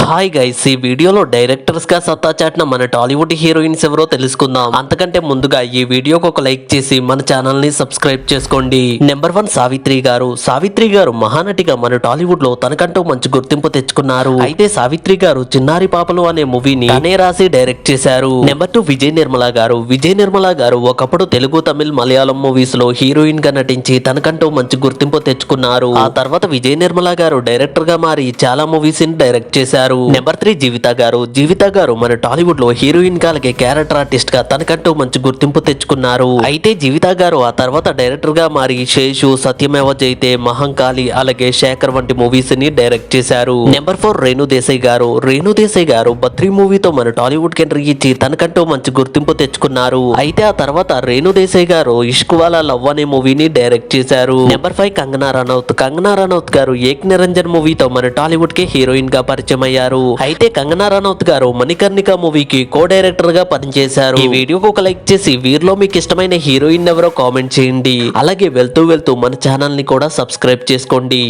Hi guys, ఈ వీడియోలో directors గా సత్తా చాటిన మన టాలీవుడ్ హీరోయిన్స్ ఎవరో తెలుసుకుందాం. అంతకంటే ముందుగా ఈ వీడియోకి ఒక లైక్ చేసి మన ఛానల్ ని సబ్స్క్రైబ్ చేసుకోండి. నెంబర్ 1 సావిత్రి గారు. సావిత్రి గారు మహానటిగా మన టాలీవుడ్ లో తనకంటూ మంచి గుర్తింపు తెచ్చుకున్నారు. అయితే సావిత్రి గారు చిన్నారి పాపలు అనే మూవీని తనే రాసి డైరెక్ట్ చేశారు. నెంబర్ 2 విజయ్ నిర్మల గారు. విజయ్ నిర్మల గారు ఒకప్పుడు తెలుగు, తమిళ్, మలయాళం మూవీస్ లో హీరోయిన్ గా నటించి తనకంటూ మంచి గుర్తింపు తెచ్చుకున్నారు. ఆ తర్వాత విజయ్ నిర్మల గారు డైరెక్టర్ గా మారి చాలా మూవీస్ ని డైరెక్ట్ చేశారు. నెంబర్ 3 జీవిత గారు. జీవిత గారు మన టాలీవుడ్ లో హీరోయిన్ గా అలాగే క్యారెక్టర్ ఆర్టిస్ట్ గా తనకంటూ మంచి గుర్తింపు తెచ్చుకున్నారు. అయితే జీవిత గారు ఆ తర్వాత డైరెక్టర్ గా మారి శేషు, సత్యమేవ జయతే, మహంకాళి అలాగే శేఖర్ వంటి మూవీస్ ని డైరెక్ట్ చేశారు. నెంబర్ 4 రేణు దేశాయ్ గారు. రేణు దేశాయ్ గారు బద్రీ మూవీతో మన టాలీవుడ్ కి ఎంట్రీ ఇచ్చి తనకంటూ మంచి గుర్తింపు తెచ్చుకున్నారు. అయితే ఆ తర్వాత రేణు దేశాయ్ గారు ఇష్క్ వాలా లవ్ అనే మూవీని డైరెక్ట్ చేశారు. నెంబర్ 5 కంగనా రనౌత్. కంగనా రనౌత్ గారు ఏక్ నిరంజన్ మూవీతో మన టాలీవుడ్ కి హీరోయిన్ గా పరిచయం అయ్యారు. అయితే కంగనా రనౌత్ గారు మణికర్ణిక మూవీకి కో డైరెక్టర్ గా పనిచేశారు. ఈ వీడియోకి ఒక లైక్ చేసి వీరిలో మీకు ఇష్టమైన హీరోయిన్ ఎవరో కామెంట్ చేయండి. అలాగే వెళ్తూ మన ఛానల్ ని కూడా సబ్స్క్రైబ్ చేసుకోండి.